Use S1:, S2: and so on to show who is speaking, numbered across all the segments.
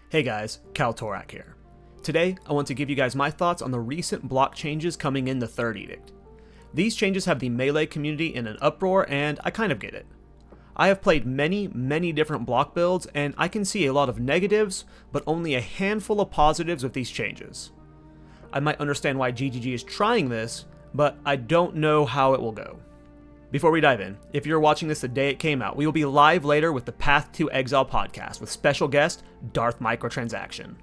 S1: Hey guys, Kalltorak here. Today, I want to give you guys my thoughts on the recent block changes coming in the Third Edict. These changes have the melee community in an uproar, and I kind of get it. I have played many different block builds, and I can see a lot of negatives, but only a handful of positives with these changes. I might understand why GGG is trying this, but I don't know how it will go. Before we dive in, if you're watching this the day it came out, we will be live later with the Path to Exile podcast with special guest, Darth Microtransaction.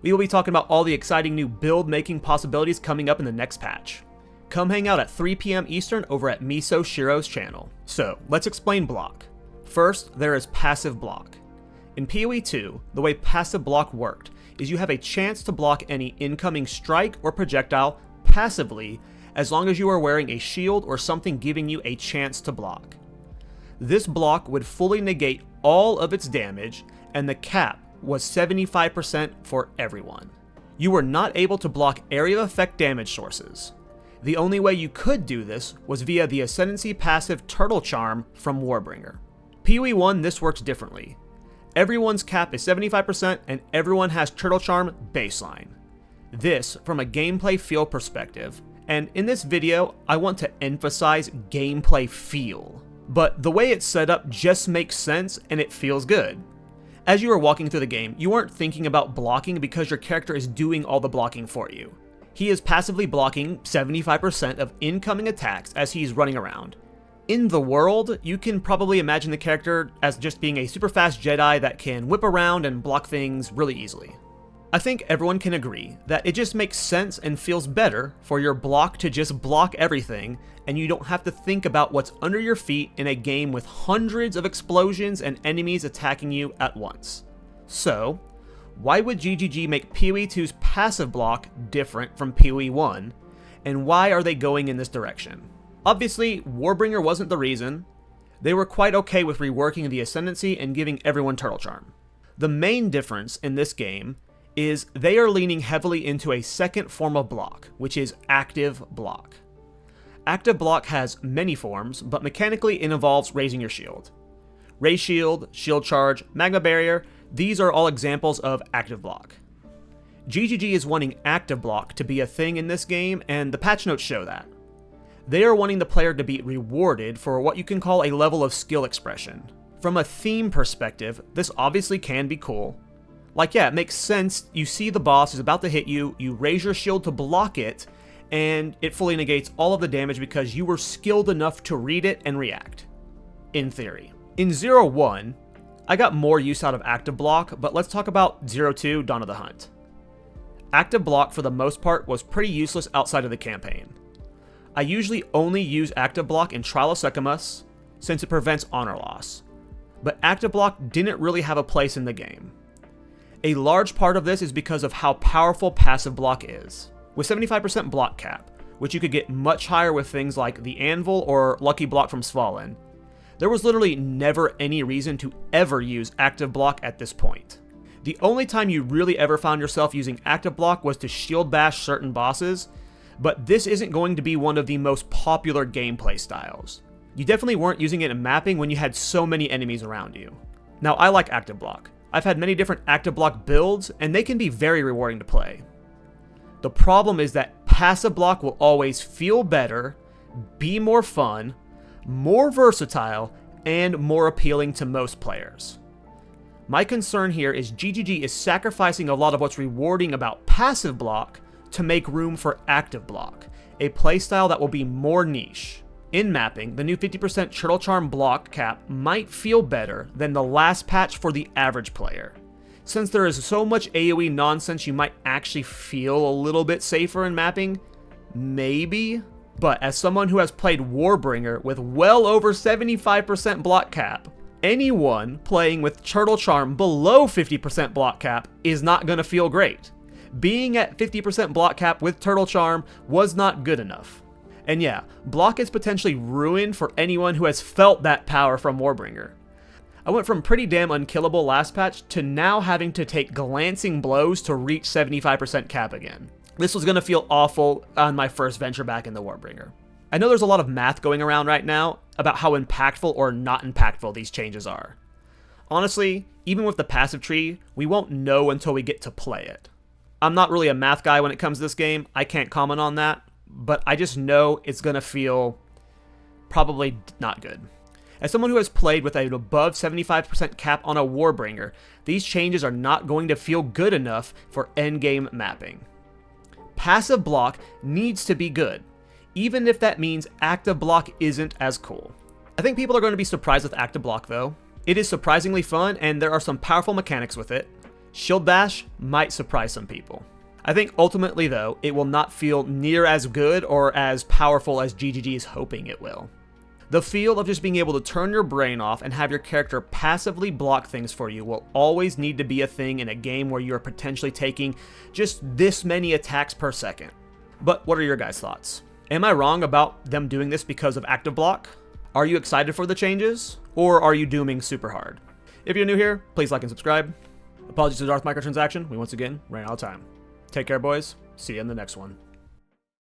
S1: We will be talking about all the exciting new build-making possibilities coming up in the next patch. Come hang out at 3 p.m. Eastern over at Miso Shiro's channel. So, let's explain block. First, there is passive block. In PoE 2, the way passive block worked is you have a chance to block any incoming strike or projectile passively as long as you are wearing a shield or something giving you a chance to block. This block would fully negate all of its damage, and the cap was 75% for everyone. You were not able to block area of effect damage sources. The only way you could do this was via the Ascendancy passive Turtle Charm from Warbringer. PoE 1, this works differently. Everyone's cap is 75% and everyone has Turtle Charm baseline. This from a gameplay feel perspective, and in this video, I want to emphasize gameplay feel. But the way it's set up just makes sense and it feels good. As you are walking through the game, you aren't thinking about blocking because your character is doing all the blocking for you. He is passively blocking 75% of incoming attacks as he's running around. In the world, you can probably imagine the character as just being a super fast Jedi that can whip around and block things really easily. I think everyone can agree that it just makes sense and feels better for your block to just block everything, and you don't have to think about what's under your feet in a game with hundreds of explosions and enemies attacking you at once. So, why would GGG make PoE 2's passive block different from PoE 1, and why are they going in this direction? Obviously, Warbringer wasn't the reason. They were quite okay with reworking the Ascendancy and giving everyone Turtle Charm. The main difference in this game is they are leaning heavily into a second form of block, which is active block. Active block has many forms, but mechanically it involves raising your shield. Raise shield, shield charge, magma barrier, these are all examples of active block. GGG is wanting active block to be a thing in this game, and the patch notes show that. They are wanting the player to be rewarded for what you can call a level of skill expression. From a theme perspective, this obviously can be cool. Like, yeah, it makes sense. You see the boss is about to hit you, you raise your shield to block it, and it fully negates all of the damage because you were skilled enough to read it and react. In theory. In 0-1, I got more use out of active block, but let's talk about 0-2, Dawn of the Hunt. Active block, for the most part, was pretty useless outside of the campaign. I usually only use active block in Trial of Secamus, since it prevents honor loss. But active block didn't really have a place in the game. A large part of this is because of how powerful passive block is. With 75% block cap, which you could get much higher with things like the Anvil or Lucky Block from Svalin, there was literally never any reason to ever use active block at this point. The only time you really ever found yourself using active block was to shield bash certain bosses, but this isn't going to be one of the most popular gameplay styles. You definitely weren't using it in mapping when you had so many enemies around you. Now, I like active block. I've had many different active block builds, and they can be very rewarding to play. The problem is that passive block will always feel better, be more fun, more versatile, and more appealing to most players. My concern here is GGG is sacrificing a lot of what's rewarding about passive block to make room for active block, a playstyle that will be more niche. In mapping, the new 50% Turtle Charm block cap might feel better than the last patch for the average player. Since there is so much AoE nonsense, you might actually feel a little bit safer in mapping. Maybe. But as someone who has played Warbringer with well over 75% block cap, anyone playing with Turtle Charm below 50% block cap is not going to feel great. Being at 50% block cap with Turtle Charm was not good enough. And yeah, block is potentially ruined for anyone who has felt that power from Warbringer. I went from pretty damn unkillable last patch to now having to take glancing blows to reach 75% cap again. This was going to feel awful on my first venture back in the Warbringer. I know there's a lot of math going around right now about how impactful or not impactful these changes are. Honestly, even with the passive tree, we won't know until we get to play it. I'm not really a math guy when it comes to this game, I can't comment on that, but I just know it's gonna feel probably not good. As someone who has played with an above 75% cap on a Warbringer, these changes are not going to feel good enough for endgame mapping. Passive block needs to be good, even if that means active block isn't as cool. I think people are going to be surprised with active block though. It is surprisingly fun and there are some powerful mechanics with it. Shield Bash might surprise some people. I think ultimately though, it will not feel near as good or as powerful as GGG is hoping it will. The feel of just being able to turn your brain off and have your character passively block things for you will always need to be a thing in a game where you are potentially taking just this many attacks per second. But what are your guys' thoughts? Am I wrong about them doing this because of active block? Are you excited for the changes? Or are you dooming super hard? If you're new here, please like and subscribe. Apologies to the Darth microtransaction, we once again ran out of time. Take care boys, see you in the next one.